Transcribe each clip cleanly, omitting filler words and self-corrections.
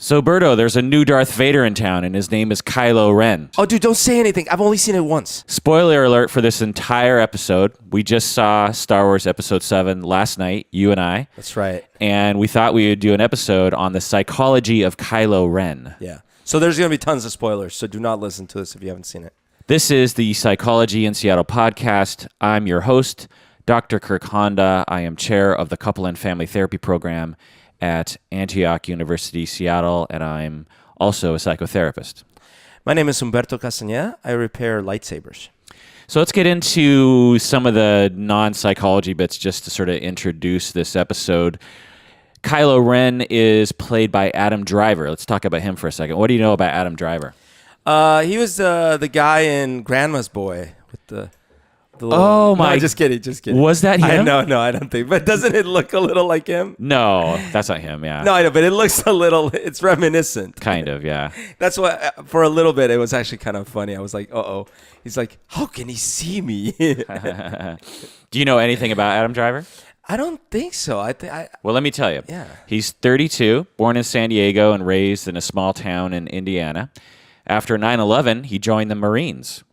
So, Berto, there's a new Darth Vader in town, and his name is Kylo Ren. Oh, dude, don't say anything. I've only seen it once. Spoiler alert for this entire episode. We just saw Star Wars Episode 7 last night, you and I. That's right. And we thought we would do an episode on the psychology of Kylo Ren. Yeah. So there's going to be tons of spoilers, so do not listen to this if you haven't seen it. This is the Psychology in Seattle podcast. I'm your host, Dr. Kirk Honda. I am chair of the Couple and Family Therapy Program at Antioch University, Seattle, and I'm also a psychotherapist. My name is Humberto Castañeda. I repair lightsabers. So let's get into some of the non-psychology bits just to sort of introduce this episode. Kylo Ren is played by Adam Driver. Let's talk about him for a second. What do you know about Adam Driver? He was the guy in Grandma's Boy with the little... Oh, my... No, just kidding. Was that him? No, I don't think. But doesn't it look a little like him? No, that's not him, yeah. No, I know, but it looks a little... It's reminiscent. Kind of, yeah. That's why, for a little bit, it was actually kind of funny. I was like, uh-oh. He's like, how can he see me? Do you know anything about Adam Driver? I don't think so. Well, let me tell you. Yeah. He's 32, born in San Diego and raised in a small town in Indiana. After 9/11, he joined the Marines.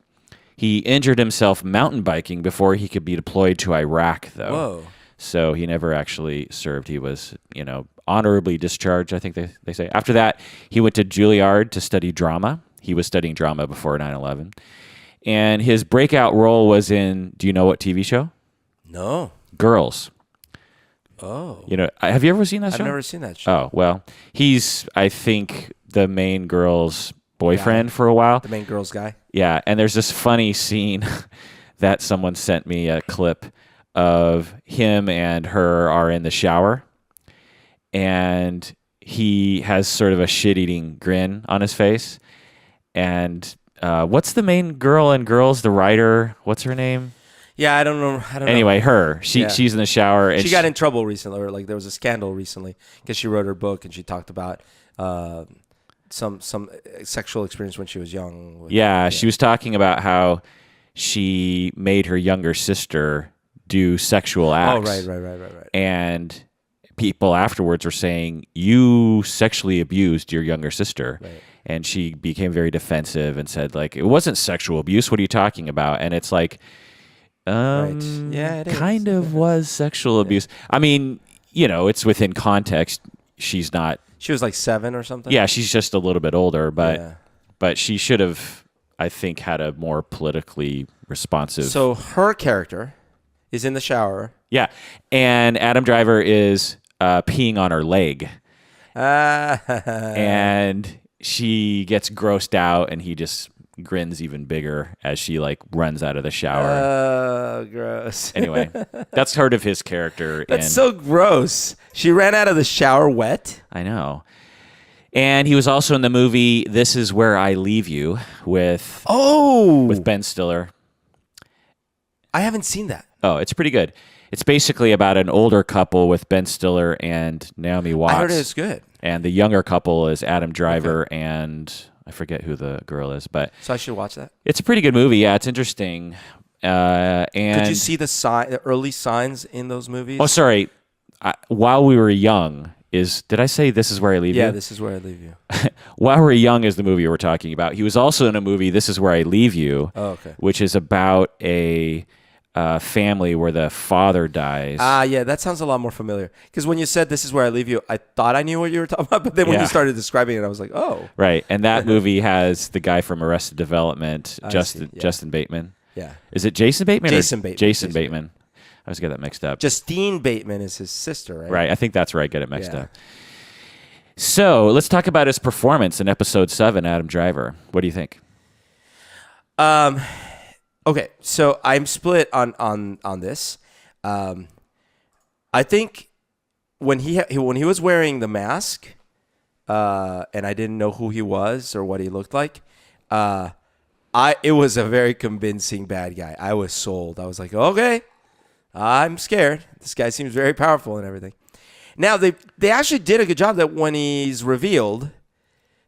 He injured himself mountain biking before he could be deployed to Iraq, though. Whoa. So he never actually served. He was, honorably discharged, I think they say. After that, he went to Juilliard to study drama. He was studying drama before 9/11. And his breakout role was in, do you know what TV show? No. Girls. Oh. Have you ever seen that show? I've never seen that show. Oh, well, he's, I think, the main girl's boyfriend for a while. The main girl's guy? Yeah, and there's this funny scene that someone sent me a clip of him and her are in the shower, and he has sort of a shit-eating grin on his face. And what's the main girl in Girls, the writer? What's her name? Yeah, I don't know. Anyway, her. She's in the shower. And she got in trouble recently, or like there was a scandal recently because she wrote her book and she talked about some sexual experience when she was young. She was talking about how she made her younger sister do sexual acts. Oh, right. And people afterwards were saying, you sexually abused your younger sister. Right. And she became very defensive and said, like, it wasn't sexual abuse. What are you talking about? And it's like, right. Yeah, it is. Kind of was sexual abuse. I mean, it's within context. She was like 7 or something? Yeah, she's just a little bit older, but she should have, I think, had a more politically responsive... So her character is in the shower. Yeah, and Adam Driver is peeing on her leg. And she gets grossed out, and he just grins even bigger as she runs out of the shower. Oh, gross. Anyway, that's sort of his character. That's so gross. She ran out of the shower wet. I know. And he was also in the movie This Is Where I Leave You with Ben Stiller. I haven't seen that. Oh, it's pretty good. It's basically about an older couple with Ben Stiller and Naomi Watts. I heard it's good. And the younger couple is Adam Driver and I forget who the girl is, but so I should watch that. It's a pretty good movie. Yeah, it's interesting. And could you see the early signs in those movies? Oh, sorry. While We Were Young did I say This Is Where I Leave You? Yeah, This Is Where I Leave You. While We Were Young is the movie we're talking about. He was also in a movie, This Is Where I Leave You, which is about a family where the father dies. Yeah, that sounds a lot more familiar. Because when you said This Is Where I Leave You, I thought I knew what you were talking about, but then when you started describing it, I was like, oh. Right, and that movie has the guy from Arrested Development, Justin Bateman. Yeah. Is it Jason Bateman? Jason Bateman. Jason Bateman. I always get that mixed up. Justine Bateman is his sister, right? Right, I think that's where I get it mixed up. So let's talk about his performance in Episode 7, Adam Driver. What do you think? Okay, so I'm split on this. I think when he was wearing the mask, and I didn't know who he was or what he looked like, it was a very convincing bad guy. I was sold. I was like, okay, I'm scared. This guy seems very powerful and everything. Now they actually did a good job that when he's revealed,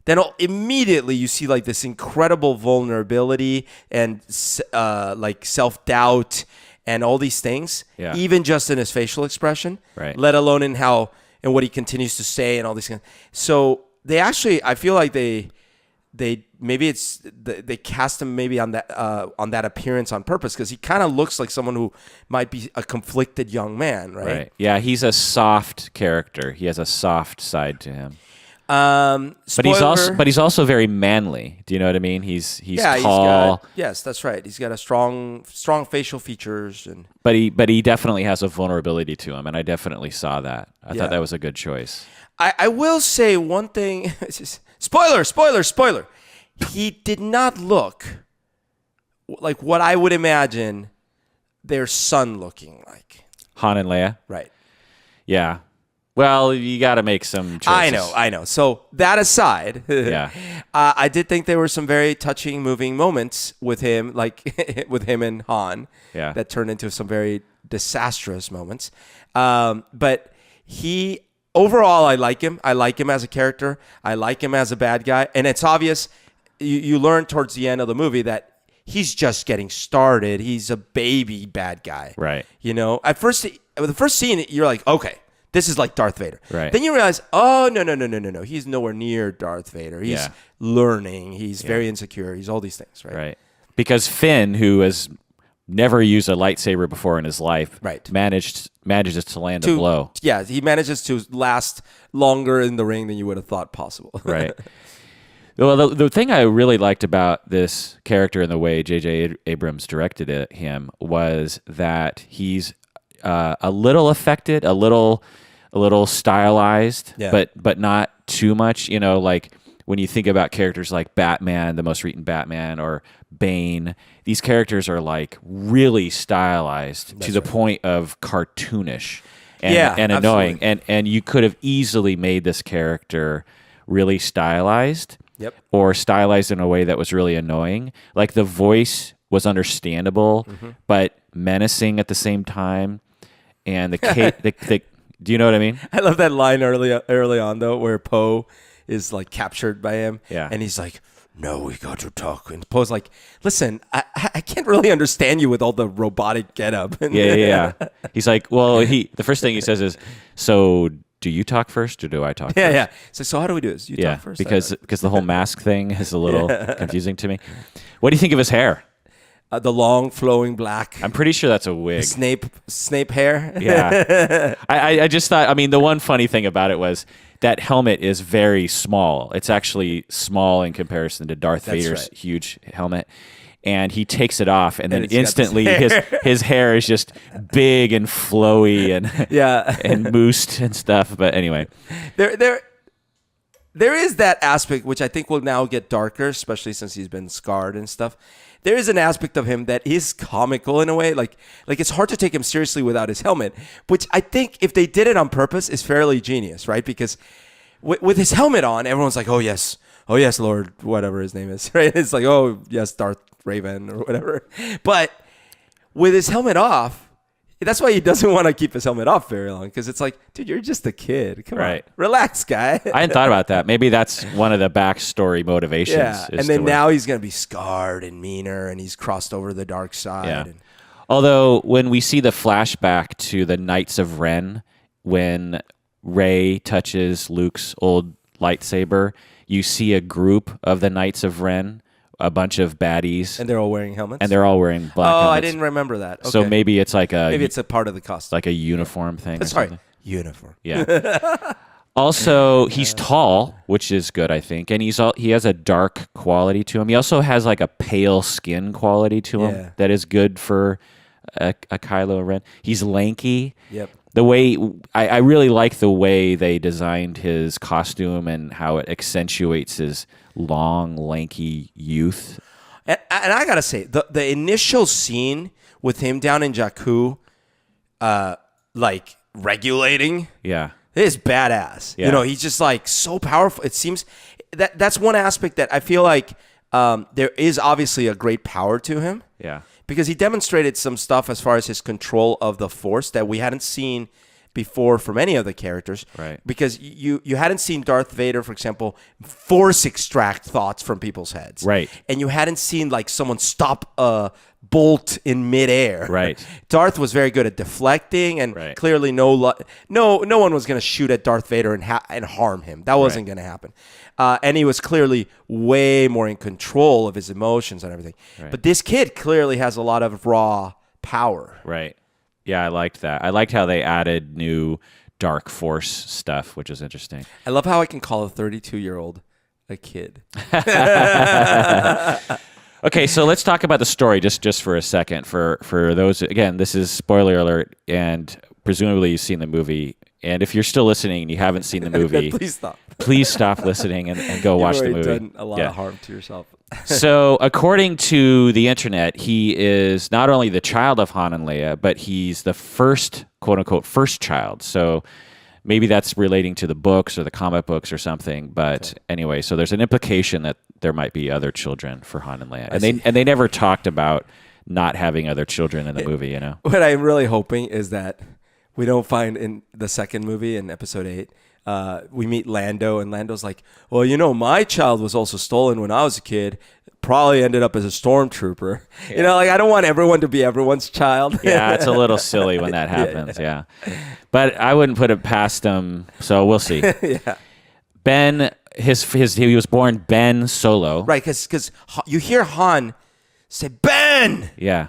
then immediately you see this incredible vulnerability and self-doubt and all these things, even just in his facial expression, let alone in what he continues to say and all these things. So they actually, I feel like they maybe they cast him maybe on that appearance on purpose, because he kind of looks like someone who might be a conflicted young man, right? Right. Yeah, he's a soft character. He has a soft side to him. Spoiler, But he's also very manly. Do you know what I mean? He's tall. Yes, that's right. He's got a strong facial features, and but he definitely has a vulnerability to him, and I definitely saw that. I thought that was a good choice. I will say one thing. Spoiler. He did not look like what I would imagine their son looking like. Han and Leia? Right. Yeah. Well, you got to make some choices. I know. So that aside, Yeah. I did think there were some very touching, moving moments with him, like with him and Han, that turned into some very disastrous moments. But overall, I like him. I like him as a character. I like him as a bad guy. And it's obvious, you learn towards the end of the movie that he's just getting started. He's a baby bad guy. Right. You know, the first scene, you're like, okay, this is like Darth Vader. Right. Then you realize, oh, no. He's nowhere near Darth Vader. He's learning. He's very insecure. He's all these things, right? Right. Because Finn, who has never used a lightsaber before in his life, manages to land a blow. Yeah, he manages to last longer in the ring than you would have thought possible. Right. Well, the thing I really liked about this character and the way J.J. Abrams directed him was that he's a little affected, a little stylized, but not too much. You know, like when you think about characters like Batman, the most recent Batman, or Bane, these characters are like really stylized to the point of cartoonish and annoying. And you could have easily made this character really stylized. Yep. Or stylized in a way that was really annoying. Like the voice was understandable, but menacing at the same time. And the do you know what I mean? I love that line early on though, where Poe is like captured by him, and he's like, "No, we got to talk." And Poe's like, "Listen, I can't really understand you with all the robotic getup." Yeah. He's like, well, the first thing he says is, "So do you talk first, or do I talk first?" Yeah. So how do we do this? You talk first, because the whole mask thing is a little confusing to me. What do you think of his hair? The long flowing black. I'm pretty sure that's a wig. Snape hair. Yeah. I just thought, I mean, the one funny thing about it was that helmet is very small. It's actually small in comparison to Darth Vader's huge helmet. And he takes it off, and then instantly his hair is just big and flowy and and moosed and stuff. But anyway, there is that aspect which I think will now get darker, especially since he's been scarred and stuff. There is an aspect of him that is comical in a way, like it's hard to take him seriously without his helmet, which I think if they did it on purpose is fairly genius, right? Because with his helmet on, everyone's like, oh yes, Lord, whatever his name is, right? It's like, oh yes, Darth Raven or whatever. But with his helmet off, that's why he doesn't want to keep his helmet off very long, because it's like, dude, you're just a kid. Come on, relax, guy. I hadn't thought about that. Maybe that's one of the backstory motivations. Yeah, and then now he's going to be scarred and meaner, and he's crossed over the dark side. Yeah. Although when we see the flashback to the Knights of Ren, when Rey touches Luke's old lightsaber, you see a group of the Knights of Ren, a bunch of baddies, and they're all wearing helmets. And they're all wearing black helmets. I didn't remember that. Okay. So maybe it's like it's a part of the costume, like a uniform thing. Sorry, uniform. Yeah. Also, he's tall, which is good, I think, and he has a dark quality to him. He also has like a pale skin quality to him that is good for a Kylo Ren. He's lanky. Yep. The way I really like the way they designed his costume and how it accentuates his long, lanky youth. And I gotta say, the initial scene with him down in Jakku, like regulating, is badass. Yeah. You know, he's just like so powerful. It seems that's one aspect that I feel like there is obviously a great power to him. Yeah. Because he demonstrated some stuff as far as his control of the Force that we hadn't seen before from any of the characters. Right. Because you hadn't seen Darth Vader, for example, force extract thoughts from people's heads. Right. And you hadn't seen like someone stop a bolt in midair. Right. Darth was very good at deflecting, and Right. clearly no one was going to shoot at Darth Vader and harm him. That wasn't going to happen. And he was clearly way more in control of his emotions and everything. Right. But this kid clearly has a lot of raw power. Right. Yeah, I liked that. I liked how they added new dark force stuff, which is interesting. I love how I can call a 32-year-old a kid. Okay, so let's talk about the story just for a second. For those, again, this is spoiler alert, and presumably you've seen the movie. And if you're still listening and you haven't seen the movie, Please stop. Please stop listening and go watch the You've movie. already done a lot of harm to yourself. So, according to the internet, he is not only the child of Han and Leia, but he's the first, quote unquote, first child. So, maybe that's relating to the books or the comic books or something. But anyway, so there's an implication that there might be other children for Han and Leia, and they never talked about not having other children in the movie. You know, what I'm really hoping is that we don't find in the second movie in Episode 8. We meet Lando, and Lando's like, well, you know, my child was also stolen when I was a kid. Probably ended up as a stormtrooper. Yeah. You know, like, I don't want everyone to be everyone's child. Yeah, it's a little silly when that happens. Yeah. But I wouldn't put it past him. So we'll see. Yeah. Ben, he was born Ben Solo. Right, because you hear Han say, Ben! Yeah.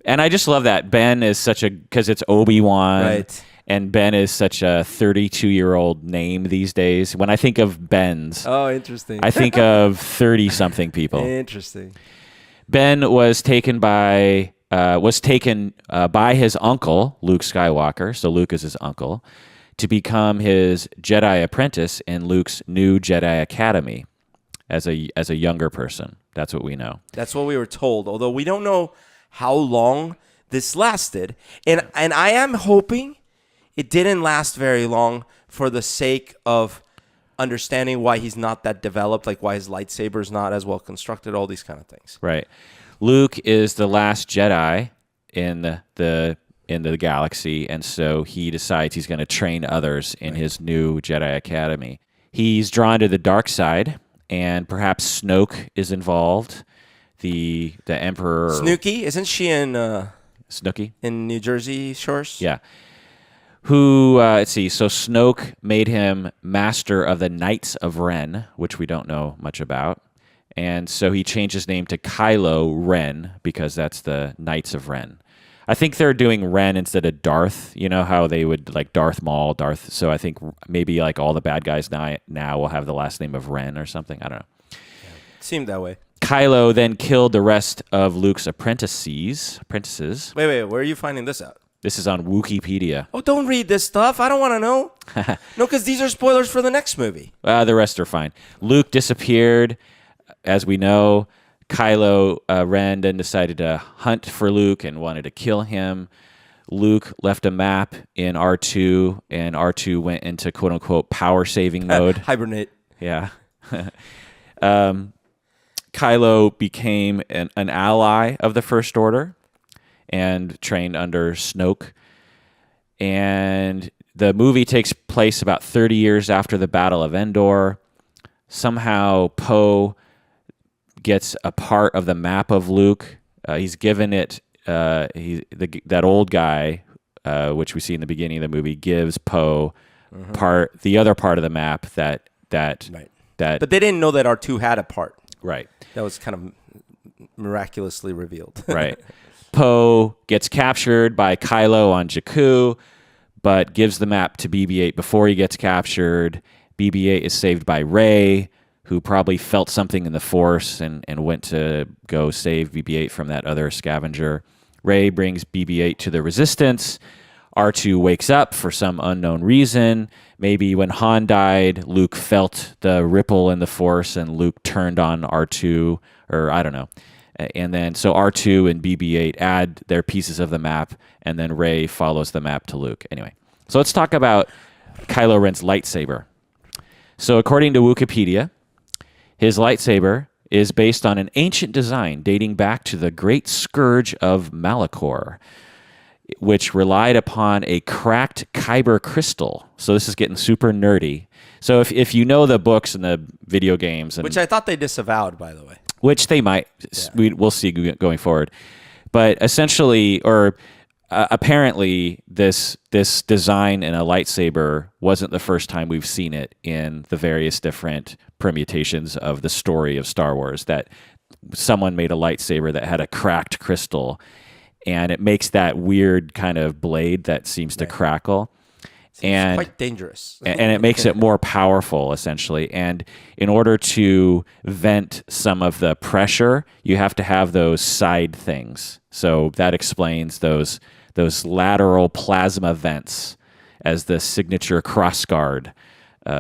And I just love that. Ben is because it's Obi-Wan. Right. And Ben is such a 32-year-old name these days. When I think of Bens, oh, interesting. I think of 30-something people. Interesting. Ben was taken by his uncle, Luke Skywalker, so Luke is his uncle, to become his Jedi apprentice in Luke's new Jedi Academy as a younger person. That's what we know. That's what we were told, although we don't know how long this lasted. And I am hoping it didn't last very long for the sake of understanding why he's not that developed, like why his lightsaber's not as well constructed, all these kind of things. Right. Luke is the last Jedi in the galaxy, and so he decides he's going to train others in his new Jedi Academy. He's drawn to the dark side, and perhaps Snoke is involved. The Emperor Snooki, isn't she in Snooki in New Jersey Shores? Yeah. Who, let's see, so Snoke made him master of the Knights of Ren, which we don't know much about. And so he changed his name to Kylo Ren because that's the Knights of Ren. I think they're doing Ren instead of Darth. You know how they would, like Darth Maul, Darth. So I think maybe like all the bad guys now will have the last name of Ren or something. I don't know. Yeah, seemed that way. Kylo then killed the rest of Luke's apprentices. Wait, where are you finding this out? This is on Wikipedia. Oh, don't read this stuff. I don't want to know. No, because these are spoilers for the next movie. The rest are fine. Luke disappeared, as we know. Kylo Ren then decided to hunt for Luke and wanted to kill him. Luke left a map in R2, and R2 went into quote-unquote power-saving mode. Hibernate. Yeah. Kylo became an ally of the First Order and trained under Snoke. And the movie takes place about 30 years after the Battle of Endor. Somehow Poe gets a part of the map of Luke. He's given it, that old guy, which we see in the beginning of the movie, gives Poe the other part of the map that But they didn't know that R2 had a part. Right. That was kind of miraculously revealed. Right. Poe gets captured by Kylo on Jakku, but gives the map to BB-8 before he gets captured. BB-8 is saved by Rey, who probably felt something in the Force and went to go save BB-8 from that other scavenger. Rey brings BB-8 to the Resistance. R2 wakes up for some unknown reason. Maybe when Han died, Luke felt the ripple in the Force and Luke turned on R2, or I don't know. And then so R2 and BB-8 add their pieces of the map, and then Rey follows the map to Luke. Anyway, so let's talk about Kylo Ren's lightsaber. So according to Wikipedia, his lightsaber is based on an ancient design dating back to the Great Scourge of Malachor, which relied upon a cracked kyber crystal. So this is getting super nerdy. So if you know the books and the video games, and which I thought they disavowed, by the way. Which they might. Yeah. We'll see going forward. But essentially, or apparently, this design in a lightsaber wasn't the first time we've seen it in the various different permutations of the story of Star Wars. That someone made a lightsaber that had a cracked crystal, and it makes that weird kind of blade that seems to crackle. It's quite dangerous. And it makes it more powerful, essentially. And in order to vent some of the pressure, you have to have those side things. So that explains those lateral plasma vents as the signature crossguard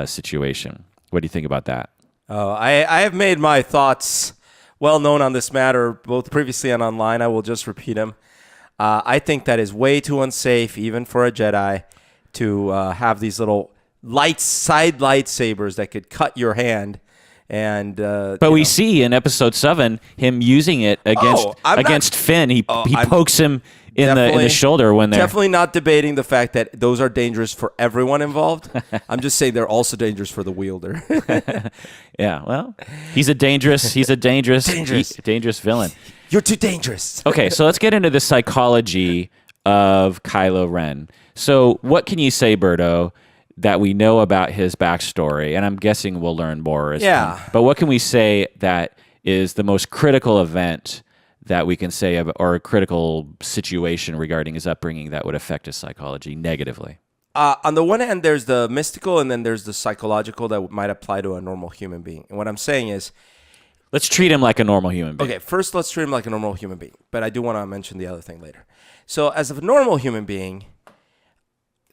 situation. What do you think about that? Oh, I have made my thoughts well known on this matter, both previously and online. I will just repeat them. I think that is way too unsafe, even for a Jedi, to have these little side lightsabers that could cut your hand. And but we see in Episode 7 him using it against Finn. He pokes him in the shoulder when they're definitely not debating the fact that those are dangerous for everyone involved. I'm just saying they're also dangerous for the wielder. Yeah, well, he's a dangerous villain. You're too dangerous. Okay, so let's get into the psychology of Kylo Ren. So what can you say, Berto, that we know about his backstory? And I'm guessing we'll learn more. But what can we say that is the most critical event that we can say, or a critical situation regarding his upbringing that would affect his psychology negatively? On the one hand, there's the mystical, and then there's the psychological that might apply to a normal human being. And what I'm saying is, let's treat him like a normal human being. Okay, first let's treat him like a normal human being. But I do want to mention the other thing later. So as a normal human being,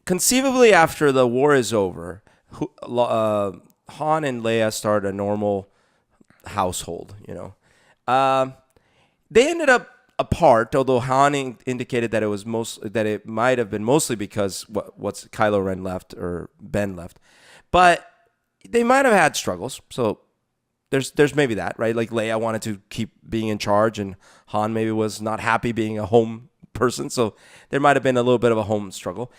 conceivably after the war is over, Han and Leia start a normal household, they ended up apart, although Han indicated that it might have been mostly because what's Kylo Ren left, or Ben left. But they might have had struggles. So there's maybe that, right? Like Leia wanted to keep being in charge, and Han maybe was not happy being a home person. So there might have been a little bit of a home struggle.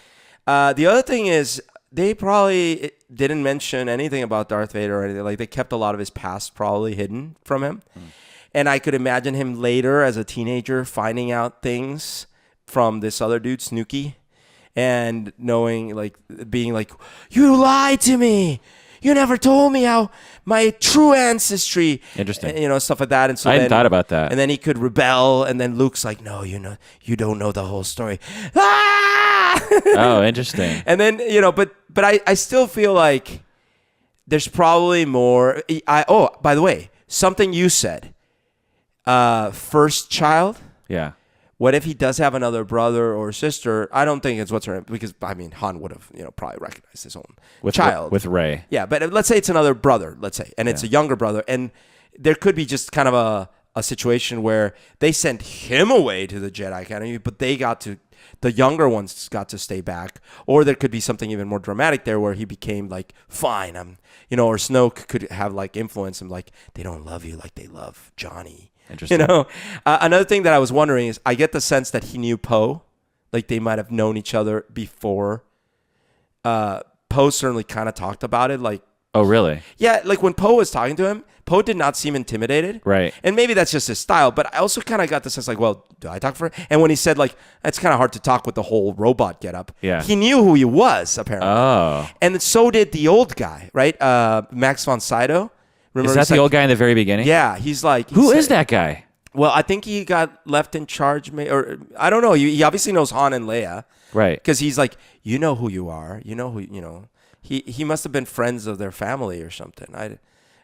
The other thing is, they probably didn't mention anything about Darth Vader or anything. Like, they kept a lot of his past probably hidden from him. And I could imagine him later as a teenager finding out things from this other dude, Snooky, and knowing, like, being like, you lied to me. You never told me how my true ancestry. Interesting. Stuff like that. And so I hadn't thought about that. And then he could rebel, and then Luke's like, no, you don't know the whole story. Ah! Oh, interesting. And then, but I still feel like there's probably more. By the way, something you said. First child. Yeah. What if he does have another brother or sister? I don't think it's what's her name, because Han would have probably recognized his own child with Rey. Yeah, but let's say it's another brother. Let's say, and it's a younger brother, and there could be just kind of a situation where they sent him away to the Jedi Academy, but the younger ones got to stay back, or there could be something even more dramatic there where he became like, fine, or Snoke could have like influence him, like, they don't love you like they love Johnny. Interesting. Another thing that I was wondering is, I get the sense that he knew Poe, like they might have known each other before. Poe certainly kind of talked about it, like. Oh, really? Yeah, like when Poe was talking to him, Poe did not seem intimidated. Right. And maybe that's just his style, but I also kind of got the sense like, well, do I talk for it? And when he said like, it's kind of hard to talk with the whole robot getup. Yeah. He knew who he was, apparently. Oh. And so did the old guy, right? Max von Sydow. Remember, is that the old guy in the very beginning? Yeah, he's like... Who is that guy? Well, I think he got left in charge, or I don't know. He obviously knows Han and Leia. Right. Because he's like, you know who you are. You know who, He must have been friends of their family or something.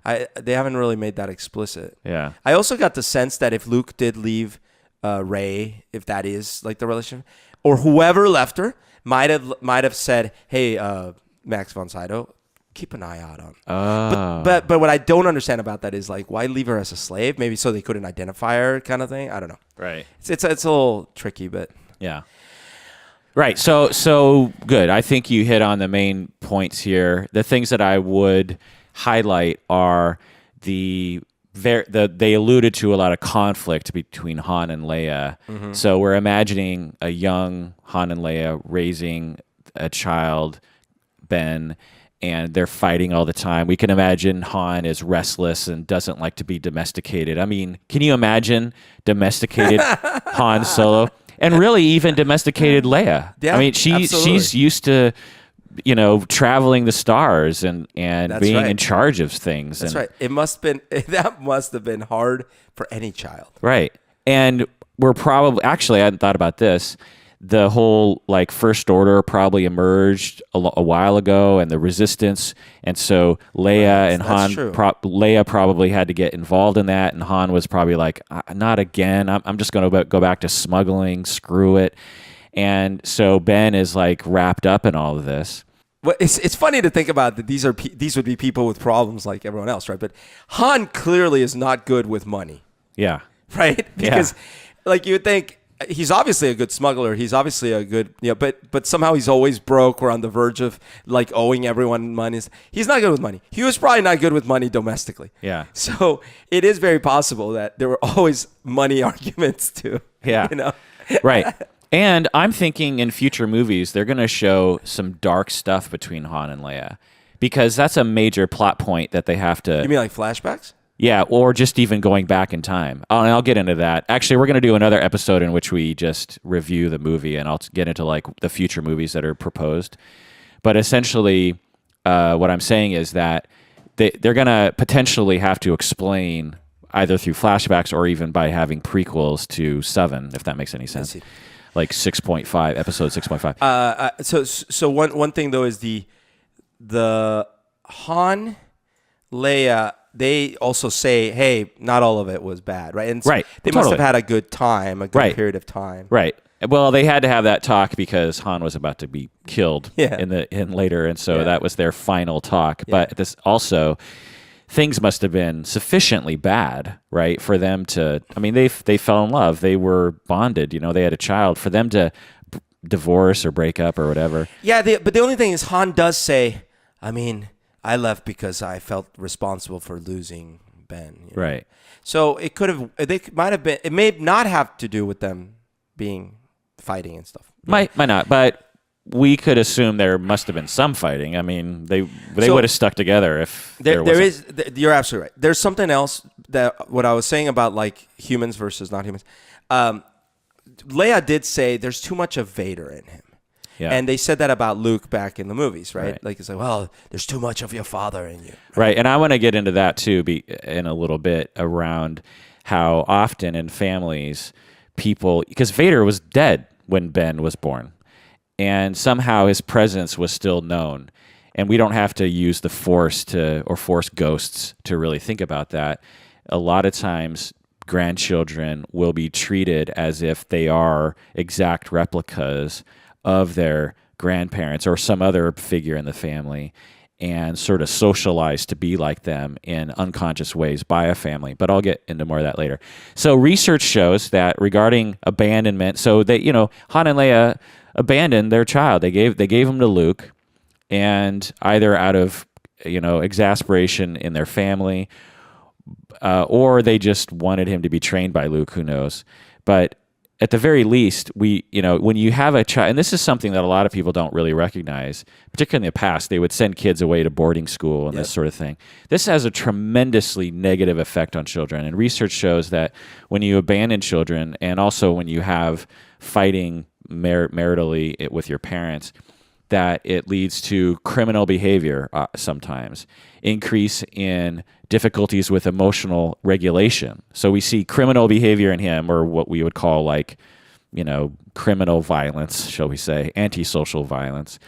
They haven't really made that explicit. Yeah. I also got the sense that if Luke did leave Rey, if that is like the relationship, or whoever left her, might have said, hey, Max von Sydow, keep an eye out on. Oh. But what I don't understand about that is like, why leave her as a slave? Maybe so they couldn't identify her, kind of thing. I don't know. Right. It's a little tricky, but yeah. Right. So good. I think you hit on the main points here. The things that I would highlight are they alluded to a lot of conflict between Han and Leia. Mm-hmm. So we're imagining a young Han and Leia raising a child, Ben, and they're fighting all the time. We can imagine Han is restless and doesn't like to be domesticated. I mean, can you imagine domesticated Han Solo? And really even domesticated Leia. Yeah, I mean, absolutely. she's used to, traveling the stars and being right. in charge of things. That's and, right. That must have been hard for any child. Right. And we're probably, actually, I hadn't thought about this. The whole First Order probably emerged a while ago, and the Resistance, and so Leia and Han, Leia probably had to get involved in that, and Han was probably like, "Not again! I'm just going to go back to smuggling. Screw it." And so Ben is wrapped up in all of this. Well, it's funny to think about that. These would be people with problems like everyone else, right? But Han clearly is not good with money. Yeah. Right? Because you would think. He's obviously a good smuggler. He's obviously a good, but somehow he's always broke or on the verge of owing everyone money. He's not good with money. He was probably not good with money domestically. Yeah. So it is very possible that there were always money arguments too. Yeah. Right. And I'm thinking in future movies, they're going to show some dark stuff between Han and Leia, because that's a major plot point that they have to. You mean like flashbacks? Yeah, or just even going back in time. And I'll get into that. Actually, we're going to do another episode in which we just review the movie, and I'll get into the future movies that are proposed. But essentially, what I'm saying is that they're going to potentially have to explain either through flashbacks or even by having prequels to 7, if that makes any sense. 6.5, episode 6.5. So one thing though is the Han, Leia. They also say, hey, not all of it was bad, right? And so they must have had a good time, a good period of time. Right. Well, they had to have that talk because Han was about to be killed in later, and so that was their final talk. Yeah. But this also, things must have been sufficiently bad, right, for them to. I mean, they fell in love. They were bonded. They had a child. For them to divorce or break up or whatever. Yeah, but the only thing is, Han does say, I mean, I left because I felt responsible for losing Ben. Right. So it could have. They might have been. It may not have to do with them being fighting and stuff. Might not, but we could assume there must have been some fighting. I mean, they would have stuck together if there is. You're absolutely right. There's something else that what I was saying about humans versus not humans. Leia did say there's too much of Vader in him. Yeah. And they said that about Luke back in the movies, right? It's well, there's too much of your father in you. Right. And I want to get into that too in a little bit around how often in families people, because Vader was dead when Ben was born, and somehow his presence was still known. And we don't have to use the Force or Force ghosts to really think about that. A lot of times grandchildren will be treated as if they are exact replicas of their grandparents or some other figure in the family, and sort of socialized to be like them in unconscious ways by a family. But I'll get into more of that later. So research shows that regarding abandonment, so they, Han and Leia abandoned their child. They gave him to Luke, and either out of exasperation in their family, or they just wanted him to be trained by Luke. Who knows? But at the very least, when you have a child, and this is something that a lot of people don't really recognize, particularly in the past, they would send kids away to boarding school and this sort of thing. This has a tremendously negative effect on children. And research shows that when you abandon children, and also when you have fighting maritally with your parents, that it leads to criminal behavior sometimes, increase in difficulties with emotional regulation. So we see criminal behavior in him, or what we would call criminal violence, shall we say, antisocial violence.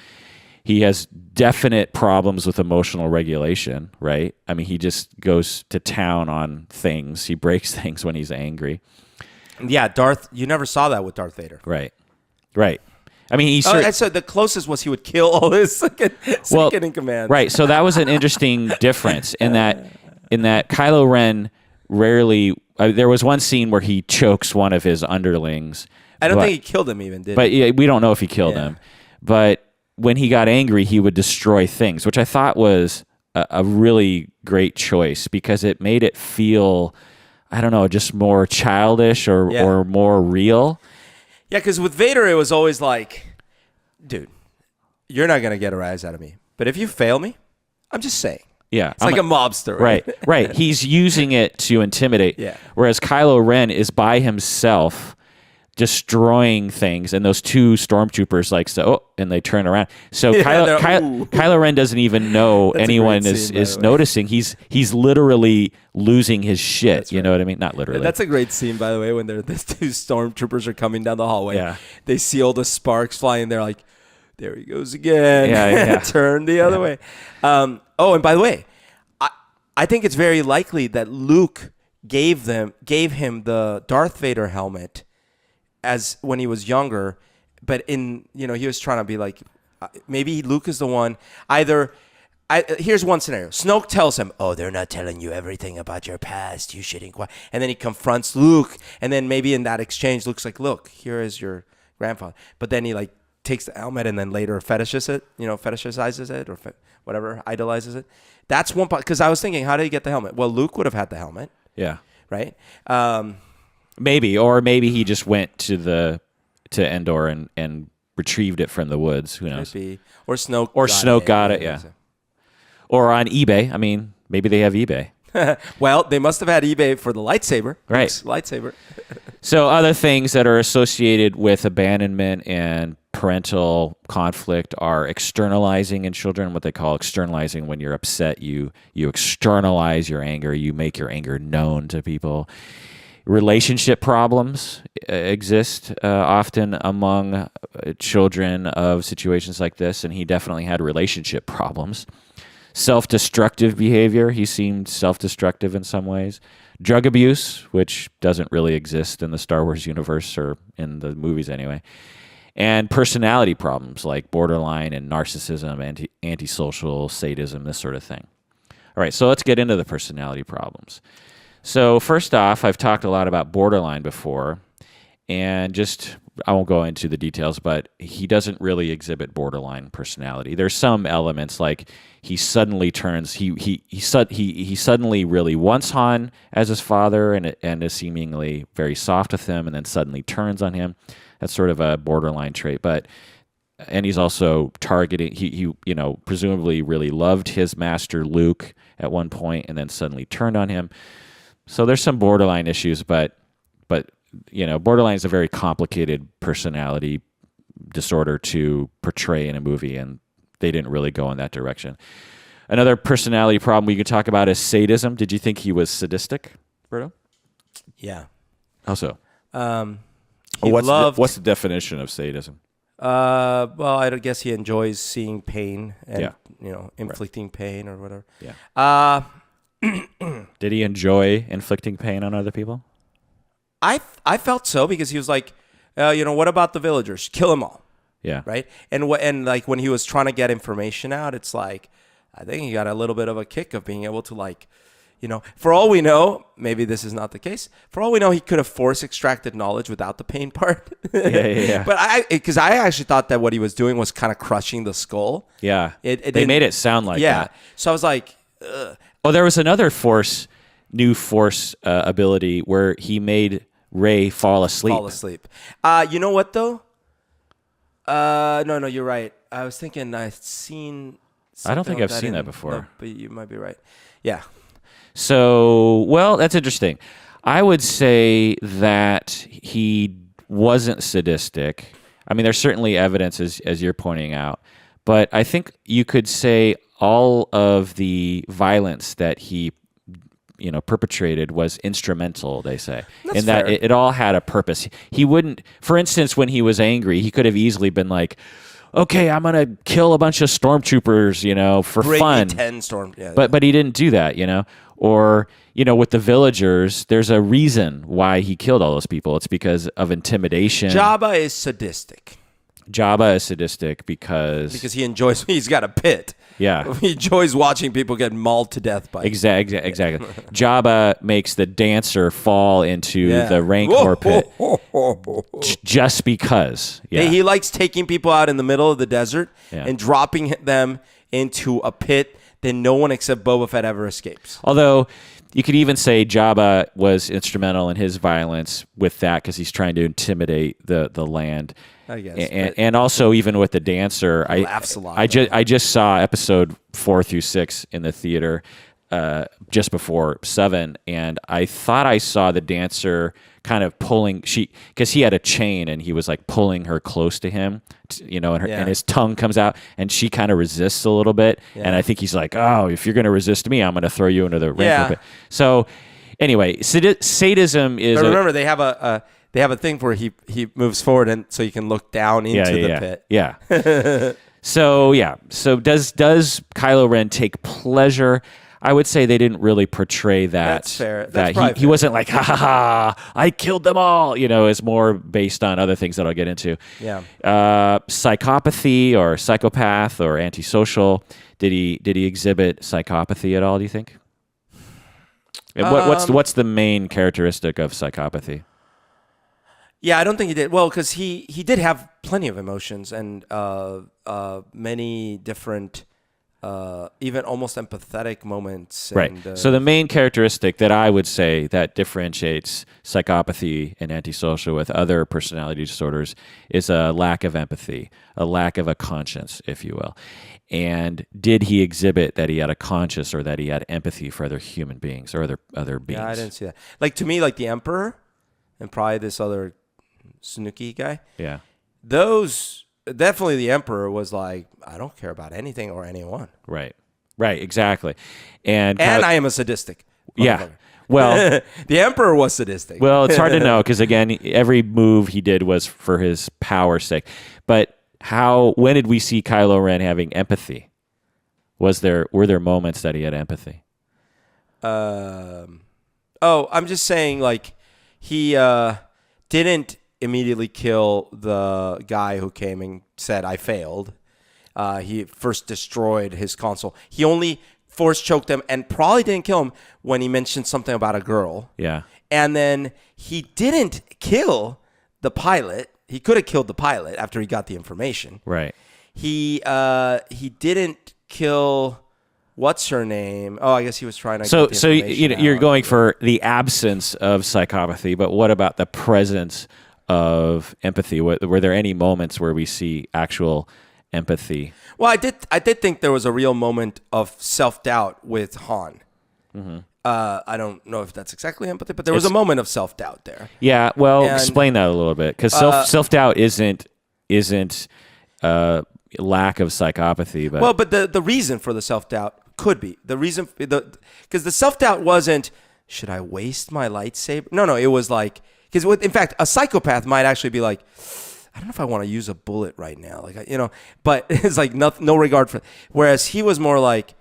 He has definite problems with emotional regulation, right? I mean, he just goes to town on things. He breaks things when he's angry. Yeah, you never saw that with Darth Vader. Right. I mean, so the closest was he would kill all his second in command. Right. So that was an interesting difference in that Kylo Ren rarely. There was one scene where he chokes one of his underlings. I don't think he killed him even. Did but he? We don't know if he killed him. But when he got angry, he would destroy things, which I thought was a really great choice, because it made it feel, I don't know, just more childish or more real. Yeah, because with Vader, it was always like, dude, you're not going to get a rise out of me. But if you fail me, I'm just saying. Yeah. It's like a mobster. Right. He's using it to intimidate. Yeah. Whereas Kylo Ren is by himself destroying things, and those two stormtroopers and they turn around. So Kylo Ren doesn't even know anyone is noticing. He's literally losing his shit. That's you know what I mean? Not literally. That's a great scene, by the way, when the two stormtroopers are coming down the hallway. Yeah. They see all the sparks flying. They're like, there he goes again. Yeah. Turn the other way. And by the way, I think it's very likely that Luke gave him the Darth Vader helmet as when he was younger, but he was trying to be like, maybe Luke is the one. Here's one scenario. Snoke tells him, "Oh, they're not telling you everything about your past. You should inquire." And then he confronts Luke, and then maybe in that exchange, Luke's like, "Look, here is your grandfather." But then he takes the helmet and then later fetishizes it or whatever, idolizes it. That's one part. Because I was thinking, how did he get the helmet? Well, Luke would have had the helmet. Yeah. Right. Maybe he just went to Endor and retrieved it from the woods. Who knows? Maybe. Or Snoke. Snoke got it. Yeah. Or on eBay. I mean, maybe they have eBay. Well, they must have had eBay for the lightsaber. Right. Luke's lightsaber. So other things that are associated with abandonment and parental conflict are externalizing in children, what they call externalizing. When you're upset, you externalize your anger. You make your anger known to people. Relationship problems exist often among children of situations like this, and he definitely had relationship problems. Self-destructive behavior. He seemed self-destructive in some ways. Drug abuse, which doesn't really exist in the Star Wars universe or in the movies anyway. And personality problems like borderline and narcissism, antisocial, sadism, this sort of thing. All right, so let's get into the personality problems. So first off, I've talked a lot about borderline before, and I won't go into the details, but he doesn't really exhibit borderline personality. There's some elements like he suddenly turns, he suddenly really wants Han as his father and is seemingly very soft with him, and then suddenly turns on him. That's sort of a borderline trait, and he's also targeting. He presumably really loved his master Luke at one point, and then suddenly turned on him. So there's some borderline issues, but borderline is a very complicated personality disorder to portray in a movie, and they didn't really go in that direction. Another personality problem we could talk about is sadism. Did you think he was sadistic, Berto? Yeah. How so? What's the definition of sadism? Well, I guess he enjoys seeing pain and inflicting pain or whatever. Yeah. Did he enjoy inflicting pain on other people? I felt so, because he was like, what about the villagers? Kill them all. Yeah. Right. And when he was trying to get information out, it's like, I think he got a little bit of a kick of being able to for all we know, maybe this is not the case. For all we know, he could have force extracted knowledge without the pain part. Yeah. But because I actually thought that what he was doing was kind of crushing the skull. Yeah. They made it sound like that. Yeah. So I was like, ugh. Oh, there was another new force ability where he made Rey fall asleep. You know what though? No, you're right. I was thinking I've seen. I don't think I've seen that before. No, but you might be right. Yeah. So, well, that's interesting. I would say that he wasn't sadistic. I mean, there's certainly evidence, as you're pointing out, but I think you could say all of the violence that he perpetrated was instrumental, they say. That's in that fair. it all had a purpose. He wouldn't, for instance, when he was angry, he could have easily been like, okay, I'm going to kill a bunch of stormtroopers, for fun. 10 storm. Yeah, but he didn't do that, Or, with the villagers, there's a reason why he killed all those people. It's because of intimidation. Jabba is sadistic. Jabba is sadistic because he's got a pit. Yeah. He enjoys watching people get mauled to death by Exactly. Jabba makes the dancer fall into the Rancor pit just because. Yeah. He likes taking people out in the middle of the desert and dropping them into a pit then no one except Boba Fett ever escapes. Although you could even say Jabba was instrumental in his violence with that because he's trying to intimidate the land. I guess. And also even with the dancer, laughs a lot. I just saw episode 4 through 6 in the theater just before 7, and I thought I saw the dancer kind of pulling because he had a chain and he was like pulling her close to him, and his tongue comes out and she kind of resists a little bit, and I think he's like, oh, if you're going to resist me, I'm going to throw you into the rancor pit. So anyway, sadism is. But remember, they have a thing where he moves forward and so you can look down into the pit. Yeah. So does Kylo Ren take pleasure? I would say they didn't really portray that. That's fair. That's he wasn't like, ha ha ha, I killed them all. It's more based on other things that I'll get into. Yeah. Psychopathy or psychopath or antisocial. Did he exhibit psychopathy at all, do you think? And what's the main characteristic of psychopathy? Yeah, I don't think he did. Well, because he did have plenty of emotions and many different, even almost empathetic moments. Right. So the main characteristic that I would say that differentiates psychopathy and antisocial with other personality disorders is a lack of empathy, a lack of a conscience, if you will. And did he exhibit that he had a conscience or that he had empathy for other human beings or other beings? Yeah, I didn't see that. Like, to me, like the Emperor and probably this other Snooki guy. Yeah. Those, definitely the Emperor was like, I don't care about anything or anyone. Right, exactly. And I am a sadistic. Yeah. Well, the Emperor was sadistic. Well, it's hard to know because, again, every move he did was for his power's sake. But when did we see Kylo Ren having empathy? Were there moments that he had empathy? I'm just saying, like, he didn't immediately kill the guy who came and said, I failed. He first destroyed his console. He only force choked him and probably didn't kill him when he mentioned something about a girl. Yeah. And then he didn't kill the pilot. He could have killed the pilot after he got the information. Right. He didn't kill what's her name? Oh, I guess he was trying to get the So you're out. going for the absence of psychopathy, but what about the presence of empathy? Were there any moments where we see actual empathy? Well, I did think there was a real moment of self-doubt with Han. Mm-hmm. I don't know if that's exactly empathy, but there was a moment of self-doubt there. Yeah, well, explain that a little bit, because self-doubt isn't lack of psychopathy, but the reason for the self-doubt could be because the self-doubt wasn't, should I waste my lightsaber? No, it was like, because in fact, a psychopath might actually be like, I don't know if I want to use a bullet right now, but it's like no regard for. Whereas he was more like,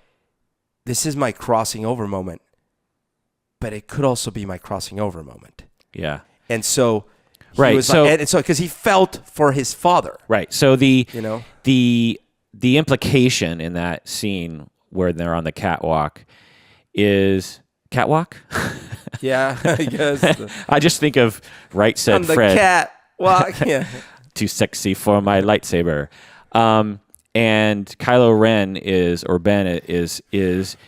this is my crossing over moment, but it could also be my crossing over moment. Yeah, and so. Right. So because he felt for his father. Right. So the implication in that scene where they're on the catwalk is catwalk? Yeah, I guess. I just think of Right Said on the Fred. Catwalk. Yeah. Too sexy for my lightsaber. And Kylo Ren is